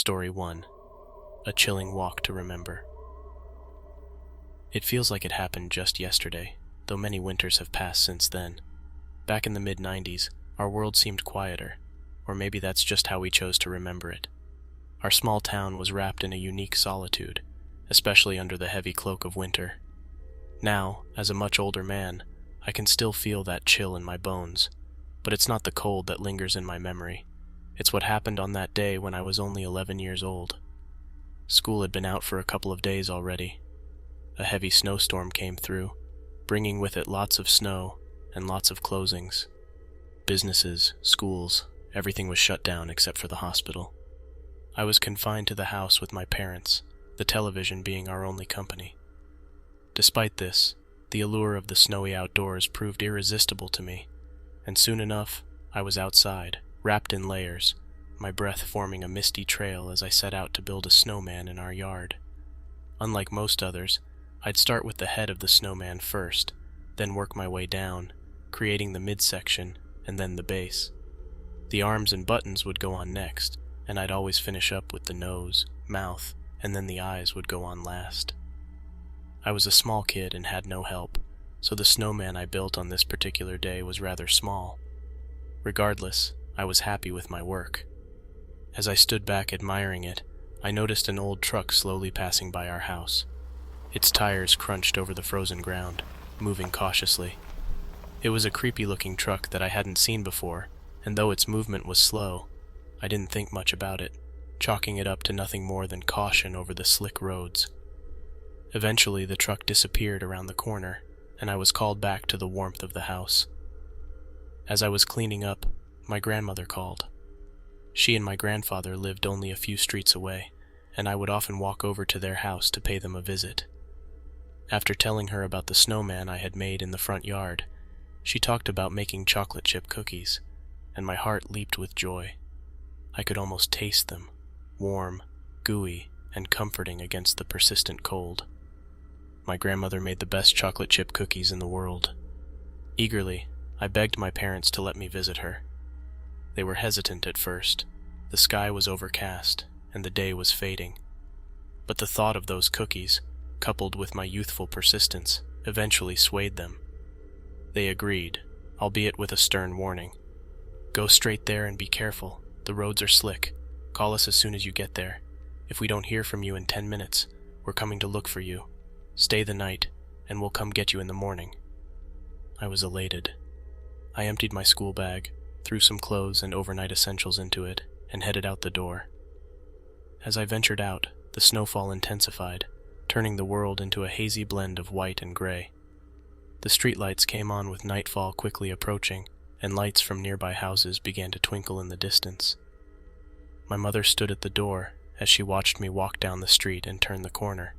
Story 1. A Chilling Walk to Remember. It feels like it happened just yesterday, though many winters have passed since then. Back in the mid-90s, our world seemed quieter, or maybe that's just how we chose to remember it. Our small town was wrapped in a unique solitude, especially under the heavy cloak of winter. Now, as a much older man, I can still feel that chill in my bones, but it's not the cold that lingers in my memory. It's what happened on that day when I was only 11 years old. School had been out for a couple of days already. A heavy snowstorm came through, bringing with it lots of snow and lots of closings. Businesses, schools, everything was shut down except for the hospital. I was confined to the house with my parents, the television being our only company. Despite this, the allure of the snowy outdoors proved irresistible to me, and soon enough I was outside, wrapped in layers, my breath forming a misty trail as I set out to build a snowman in our yard. Unlike most others, I'd start with the head of the snowman first, then work my way down, creating the midsection and then the base. The arms and buttons would go on next, and I'd always finish up with the nose, mouth, and then the eyes would go on last. I was a small kid and had no help, so the snowman I built on this particular day was rather small. Regardless, I was happy with my work. As I stood back admiring it, I noticed an old truck slowly passing by our house. Its tires crunched over the frozen ground, moving cautiously. It was a creepy-looking truck that I hadn't seen before, and though its movement was slow, I didn't think much about it, chalking it up to nothing more than caution over the slick roads. Eventually, the truck disappeared around the corner, and I was called back to the warmth of the house. As I was cleaning up, my grandmother called. She and my grandfather lived only a few streets away, and I would often walk over to their house to pay them a visit. After telling her about the snowman I had made in the front yard, she talked about making chocolate chip cookies, and my heart leaped with joy. I could almost taste them, warm, gooey, and comforting against the persistent cold. My grandmother made the best chocolate chip cookies in the world. Eagerly, I begged my parents to let me visit her. They were hesitant at first. The sky was overcast, and the day was fading. But the thought of those cookies, coupled with my youthful persistence, eventually swayed them. They agreed, albeit with a stern warning. "Go straight there and be careful. The roads are slick. Call us as soon as you get there. If we don't hear from you in 10 minutes, we're coming to look for you. Stay the night, and we'll come get you in the morning." I was elated. I emptied my school bag, threw some clothes and overnight essentials into it, and headed out the door. As I ventured out, the snowfall intensified, turning the world into a hazy blend of white and gray. The streetlights came on with nightfall quickly approaching, and lights from nearby houses began to twinkle in the distance. My mother stood at the door as she watched me walk down the street and turn the corner,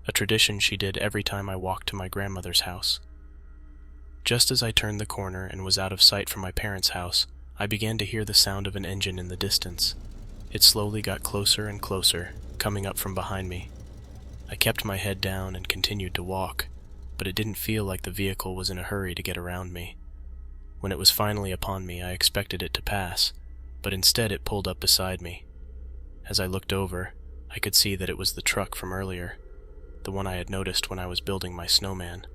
a tradition she did every time I walked to my grandmother's house. Just as I turned the corner and was out of sight from my parents' house, I began to hear the sound of an engine in the distance. It slowly got closer and closer, coming up from behind me. I kept my head down and continued to walk, but it didn't feel like the vehicle was in a hurry to get around me. When it was finally upon me, I expected it to pass, but instead it pulled up beside me. As I looked over, I could see that it was the truck from earlier, the one I had noticed when I was building my snowman.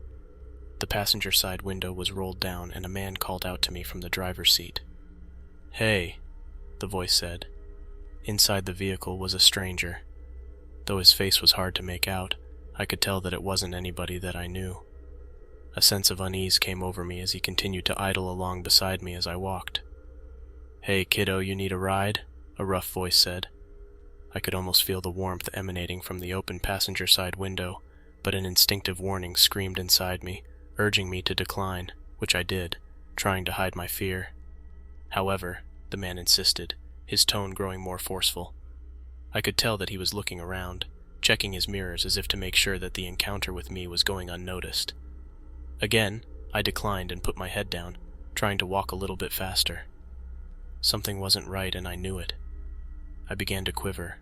The passenger side window was rolled down and a man called out to me from the driver's seat. "Hey," the voice said. Inside the vehicle was a stranger. Though his face was hard to make out, I could tell that it wasn't anybody that I knew. A sense of unease came over me as he continued to idle along beside me as I walked. "Hey, kiddo, you need a ride?" a rough voice said. I could almost feel the warmth emanating from the open passenger side window, but an instinctive warning screamed inside me, urging me to decline, which I did, trying to hide my fear. However, the man insisted, his tone growing more forceful. I could tell that he was looking around, checking his mirrors as if to make sure that the encounter with me was going unnoticed. Again, I declined and put my head down, trying to walk a little bit faster. Something wasn't right and I knew it. I began to quiver,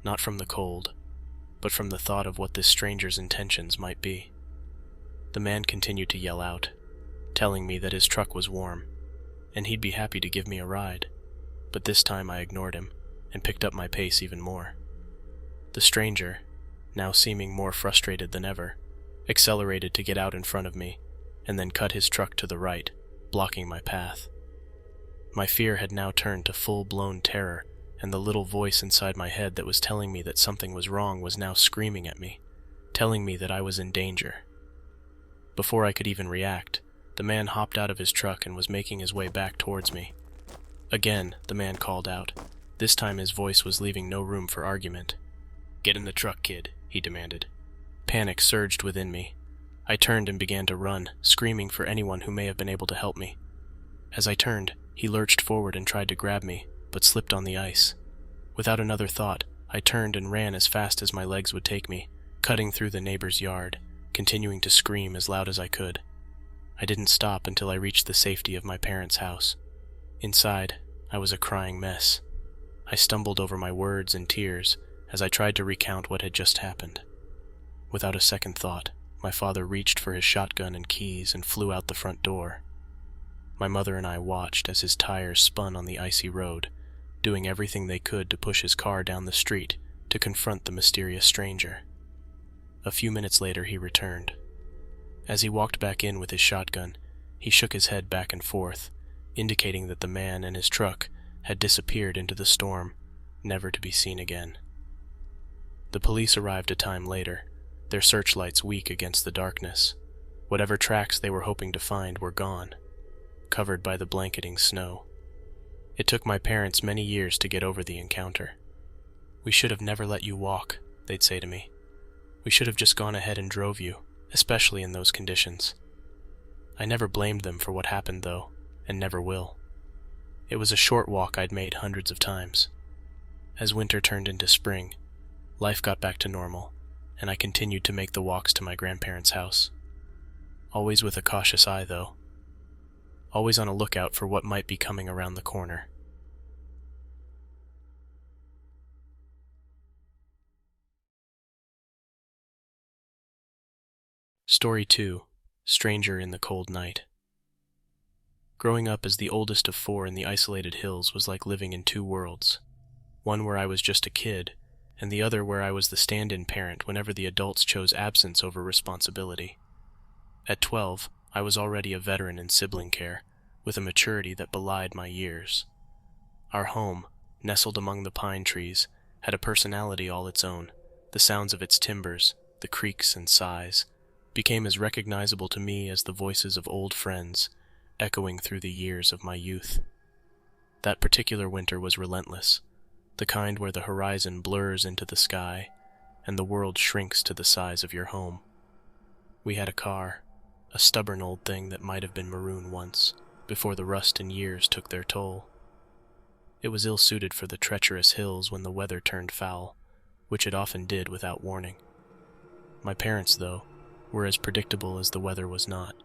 not from the cold, but from the thought of what this stranger's intentions might be. The man continued to yell out, telling me that his truck was warm, and he'd be happy to give me a ride, but this time I ignored him, and picked up my pace even more. The stranger, now seeming more frustrated than ever, accelerated to get out in front of me, and then cut his truck to the right, blocking my path. My fear had now turned to full-blown terror, and the little voice inside my head that was telling me that something was wrong was now screaming at me, telling me that I was in danger. Before I could even react, the man hopped out of his truck and was making his way back towards me. Again, the man called out. This time his voice was leaving no room for argument. "Get in the truck, kid," he demanded. Panic surged within me. I turned and began to run, screaming for anyone who may have been able to help me. As I turned, he lurched forward and tried to grab me, but slipped on the ice. Without another thought, I turned and ran as fast as my legs would take me, cutting through the neighbor's yard, continuing to scream as loud as I could. I didn't stop until I reached the safety of my parents' house. Inside, I was a crying mess. I stumbled over my words and tears as I tried to recount what had just happened. Without a second thought, my father reached for his shotgun and keys and flew out the front door. My mother and I watched as his tires spun on the icy road, doing everything they could to push his car down the street to confront the mysterious stranger. A few minutes later he returned. As he walked back in with his shotgun, he shook his head back and forth, indicating that the man and his truck had disappeared into the storm, never to be seen again. The police arrived a time later, their searchlights weak against the darkness. Whatever tracks they were hoping to find were gone, covered by the blanketing snow. It took my parents many years to get over the encounter. "We should have never let you walk," they'd say to me. "We should have just gone ahead and drove you, especially in those conditions." I never blamed them for what happened, though, and never will. It was a short walk I'd made hundreds of times. As winter turned into spring, life got back to normal, and I continued to make the walks to my grandparents' house. Always with a cautious eye, though. Always on a lookout for what might be coming around the corner. Story 2. Stranger in the Cold Night. Growing up as the oldest of 4 in the isolated hills was like living in 2 worlds. One where I was just a kid, and the other where I was the stand-in parent whenever the adults chose absence over responsibility. At 12, I was already a veteran in sibling care, with a maturity that belied my years. Our home, nestled among the pine trees, had a personality all its own. The sounds of its timbers, the creaks and sighs, became as recognizable to me as the voices of old friends, echoing through the years of my youth. That particular winter was relentless, the kind where the horizon blurs into the sky, and the world shrinks to the size of your home. We had a car, a stubborn old thing that might have been maroon once, before the rust and years took their toll. It was ill-suited for the treacherous hills when the weather turned foul, which it often did without warning. My parents, though, were as predictable as the weather was not.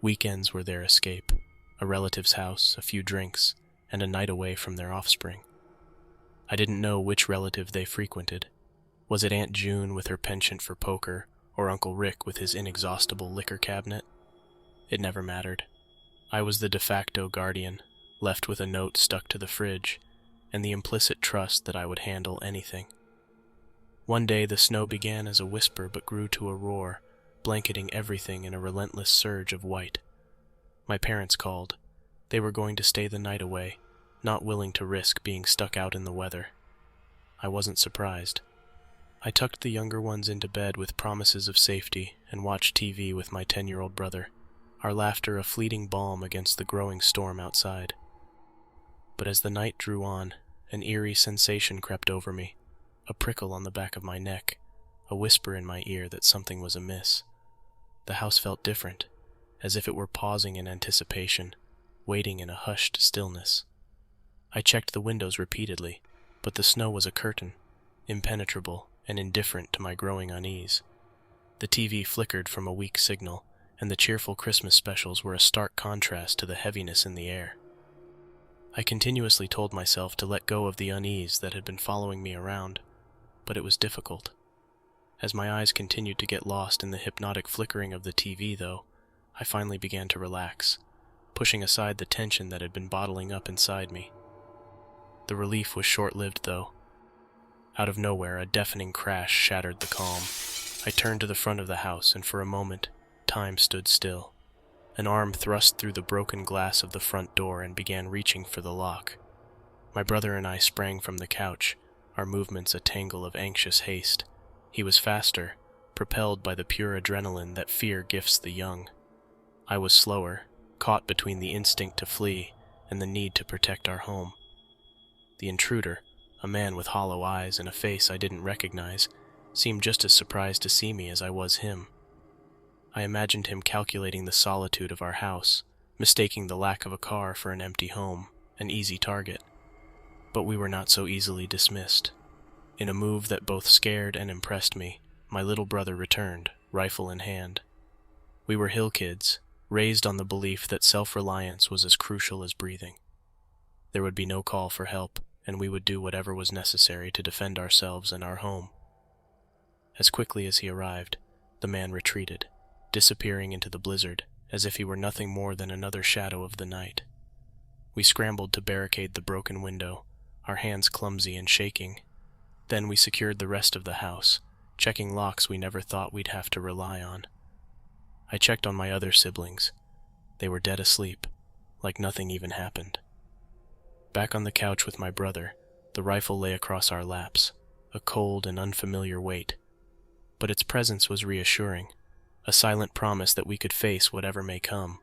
Weekends were their escape, a relative's house, a few drinks, and a night away from their offspring. I didn't know which relative they frequented. Was it Aunt June with her penchant for poker, or Uncle Rick with his inexhaustible liquor cabinet? It never mattered. I was the de facto guardian, left with a note stuck to the fridge, and the implicit trust that I would handle anything. One day the snow began as a whisper but grew to a roar, blanketing everything in a relentless surge of white. My parents called. They were going to stay the night away, not willing to risk being stuck out in the weather. I wasn't surprised. I tucked the younger ones into bed with promises of safety and watched TV with my 10-year-old brother, our laughter a fleeting balm against the growing storm outside. But as the night drew on, an eerie sensation crept over me, a prickle on the back of my neck, a whisper in my ear that something was amiss. The house felt different, as if it were pausing in anticipation, waiting in a hushed stillness. I checked the windows repeatedly, but the snow was a curtain, impenetrable and indifferent to my growing unease. The TV flickered from a weak signal, and the cheerful Christmas specials were a stark contrast to the heaviness in the air. I continuously told myself to let go of the unease that had been following me around, but it was difficult. As my eyes continued to get lost in the hypnotic flickering of the TV, though, I finally began to relax, pushing aside the tension that had been bottling up inside me. The relief was short-lived, though. Out of nowhere, a deafening crash shattered the calm. I turned to the front of the house, and for a moment, time stood still. An arm thrust through the broken glass of the front door and began reaching for the lock. My brother and I sprang from the couch, our movements a tangle of anxious haste. He was faster, propelled by the pure adrenaline that fear gifts the young. I was slower, caught between the instinct to flee and the need to protect our home. The intruder, a man with hollow eyes and a face I didn't recognize, seemed just as surprised to see me as I was him. I imagined him calculating the solitude of our house, mistaking the lack of a car for an empty home, an easy target. But we were not so easily dismissed. In a move that both scared and impressed me, my little brother returned, rifle in hand. We were hill kids, raised on the belief that self-reliance was as crucial as breathing. There would be no call for help, and we would do whatever was necessary to defend ourselves and our home. As quickly as he arrived, the man retreated, disappearing into the blizzard, as if he were nothing more than another shadow of the night. We scrambled to barricade the broken window, our hands clumsy and shaking. Then we secured the rest of the house, checking locks we never thought we'd have to rely on. I checked on my other siblings. They were dead asleep, like nothing even happened. Back on the couch with my brother, the rifle lay across our laps, a cold and unfamiliar weight. But its presence was reassuring, a silent promise that we could face whatever may come.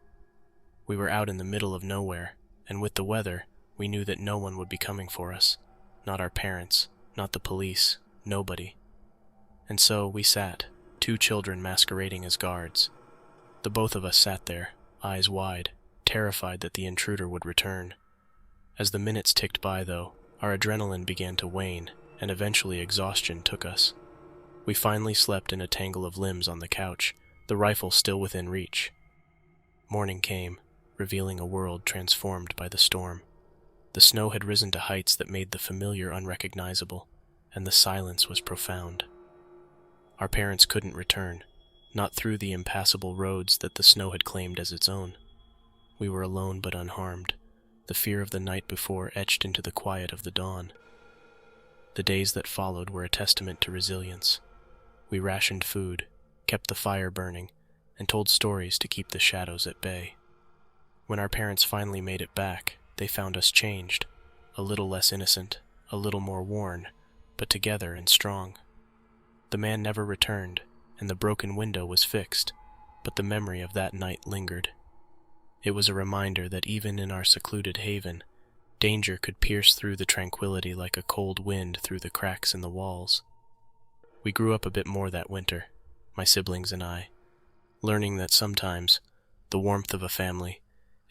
We were out in the middle of nowhere, and with the weather, we knew that no one would be coming for us. Not our parents, not the police, nobody. And so we sat, two children masquerading as guards. The both of us sat there, eyes wide, terrified that the intruder would return. As the minutes ticked by, though, our adrenaline began to wane, and eventually exhaustion took us. We finally slept in a tangle of limbs on the couch, the rifle still within reach. Morning came, revealing a world transformed by the storm. The snow had risen to heights that made the familiar unrecognizable, and the silence was profound. Our parents couldn't return, not through the impassable roads that the snow had claimed as its own. We were alone but unharmed, the fear of the night before etched into the quiet of the dawn. The days that followed were a testament to resilience. We rationed food, kept the fire burning, and told stories to keep the shadows at bay. When our parents finally made it back, they found us changed, a little less innocent, a little more worn, but together and strong. The man never returned, and the broken window was fixed, but the memory of that night lingered. It was a reminder that even in our secluded haven, danger could pierce through the tranquility like a cold wind through the cracks in the walls. We grew up a bit more that winter, my siblings and I, learning that sometimes the warmth of a family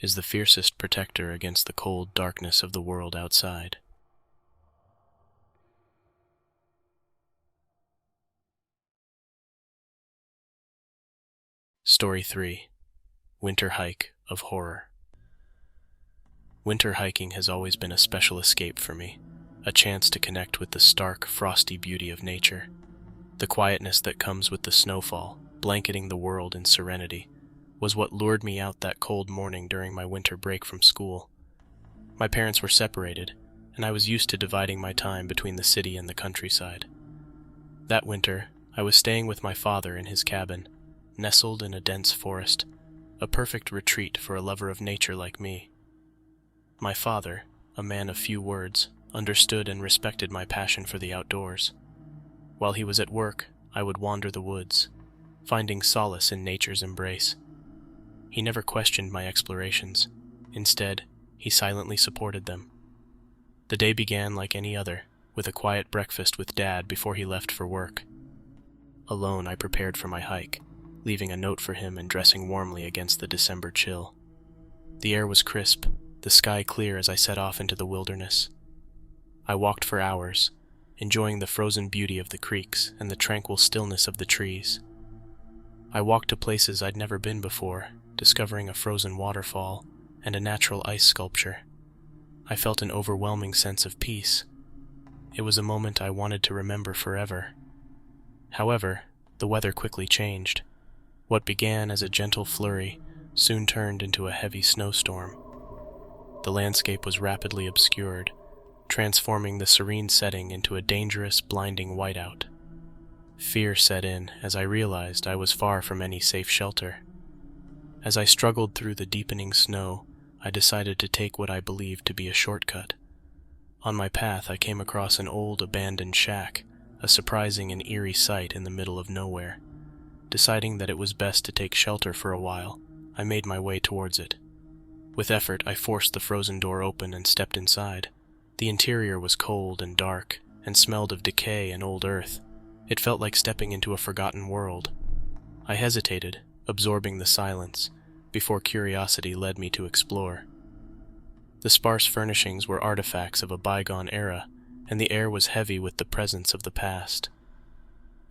is the fiercest protector against the cold darkness of the world outside. Story 3. Winter Hike of Horror. Winter hiking has always been a special escape for me, a chance to connect with the stark, frosty beauty of nature. The quietness that comes with the snowfall, blanketing the world in serenity, was what lured me out that cold morning during my winter break from school. My parents were separated, and I was used to dividing my time between the city and the countryside. That winter, I was staying with my father in his cabin, nestled in a dense forest, a perfect retreat for a lover of nature like me. My father, a man of few words, understood and respected my passion for the outdoors. While he was at work, I would wander the woods, finding solace in nature's embrace. He never questioned my explorations. Instead, he silently supported them. The day began like any other, with a quiet breakfast with Dad before he left for work. Alone, I prepared for my hike, leaving a note for him and dressing warmly against the December chill. The air was crisp, the sky clear as I set off into the wilderness. I walked for hours, enjoying the frozen beauty of the creeks and the tranquil stillness of the trees. I walked to places I'd never been before, discovering a frozen waterfall and a natural ice sculpture. I felt an overwhelming sense of peace. It was a moment I wanted to remember forever. However, the weather quickly changed. What began as a gentle flurry soon turned into a heavy snowstorm. The landscape was rapidly obscured, transforming the serene setting into a dangerous, blinding whiteout. Fear set in as I realized I was far from any safe shelter. As I struggled through the deepening snow, I decided to take what I believed to be a shortcut. On my path, I came across an old, abandoned shack, a surprising and eerie sight in the middle of nowhere. Deciding that it was best to take shelter for a while, I made my way towards it. With effort, I forced the frozen door open and stepped inside. The interior was cold and dark, and smelled of decay and old earth. It felt like stepping into a forgotten world. I hesitated, absorbing the silence, before curiosity led me to explore. The sparse furnishings were artifacts of a bygone era, and the air was heavy with the presence of the past.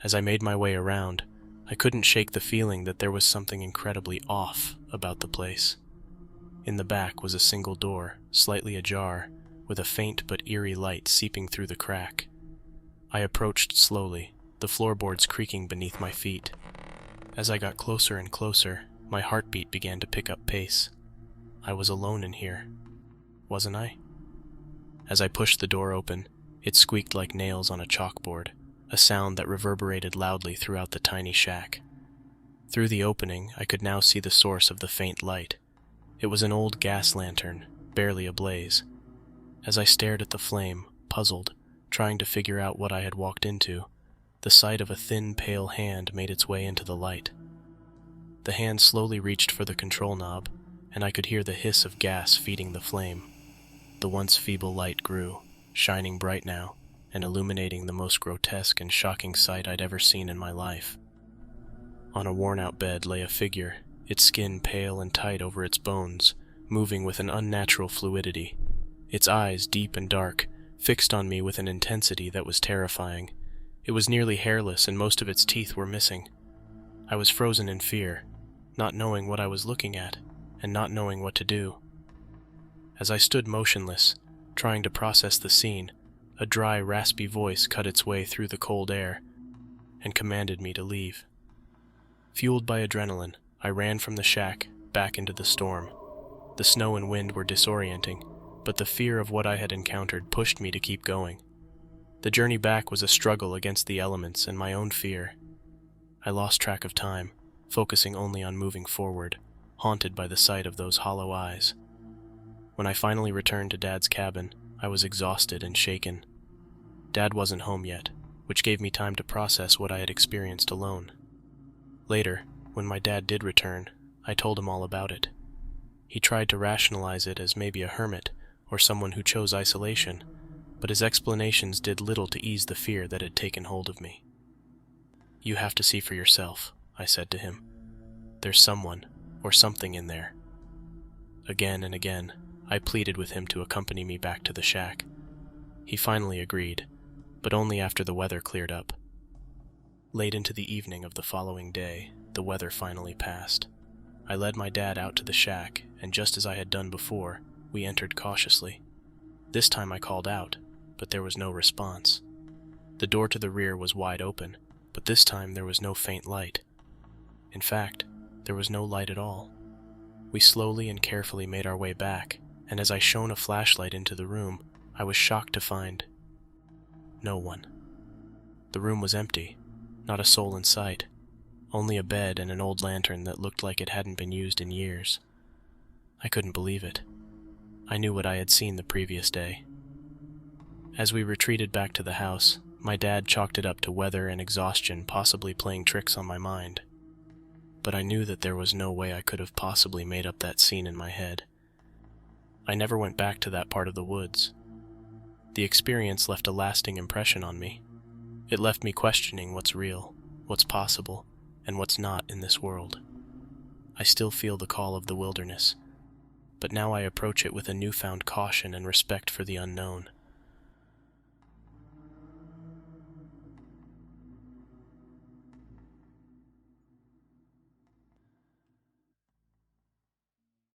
As I made my way around, I couldn't shake the feeling that there was something incredibly off about the place. In the back was a single door, slightly ajar, with a faint but eerie light seeping through the crack. I approached slowly, the floorboards creaking beneath my feet. As I got closer and closer, my heartbeat began to pick up pace. I was alone in here, wasn't I? As I pushed the door open, it squeaked like nails on a chalkboard, a sound that reverberated loudly throughout the tiny shack. Through the opening, I could now see the source of the faint light. It was an old gas lantern, barely ablaze. As I stared at the flame, puzzled, trying to figure out what I had walked into, the sight of a thin, pale hand made its way into the light. The hand slowly reached for the control knob, and I could hear the hiss of gas feeding the flame. The once feeble light grew, shining bright now, and illuminating the most grotesque and shocking sight I'd ever seen in my life. On a worn-out bed lay a figure, its skin pale and tight over its bones, moving with an unnatural fluidity. Its eyes, deep and dark, fixed on me with an intensity that was terrifying. It was nearly hairless, and most of its teeth were missing. I was frozen in fear, not knowing what I was looking at, and not knowing what to do. As I stood motionless, trying to process the scene, a dry, raspy voice cut its way through the cold air and commanded me to leave. Fueled by adrenaline, I ran from the shack back into the storm. The snow and wind were disorienting, but the fear of what I had encountered pushed me to keep going. The journey back was a struggle against the elements and my own fear. I lost track of time, focusing only on moving forward, haunted by the sight of those hollow eyes. When I finally returned to Dad's cabin, I was exhausted and shaken. Dad wasn't home yet, which gave me time to process what I had experienced alone. Later, when my dad did return, I told him all about it. He tried to rationalize it as maybe a hermit or someone who chose isolation, but his explanations did little to ease the fear that had taken hold of me. "You have to see for yourself," I said to him. "There's someone or something in there." Again and again, I pleaded with him to accompany me back to the shack. He finally agreed, but only after the weather cleared up. Late into the evening of the following day, the weather finally passed. I led my dad out to the shack, and just as I had done before, we entered cautiously. This time I called out, but there was no response. The door to the rear was wide open, but this time there was no faint light. In fact, there was no light at all. We slowly and carefully made our way back, and as I shone a flashlight into the room, I was shocked to find no one. The room was empty, not a soul in sight, only a bed and an old lantern that looked like it hadn't been used in years. I couldn't believe it. I knew what I had seen the previous day. As we retreated back to the house, my dad chalked it up to weather and exhaustion possibly playing tricks on my mind. But I knew that there was no way I could have possibly made up that scene in my head. I never went back to that part of the woods. The experience left a lasting impression on me. It left me questioning what's real, what's possible, and what's not in this world. I still feel the call of the wilderness, but now I approach it with a newfound caution and respect for the unknown.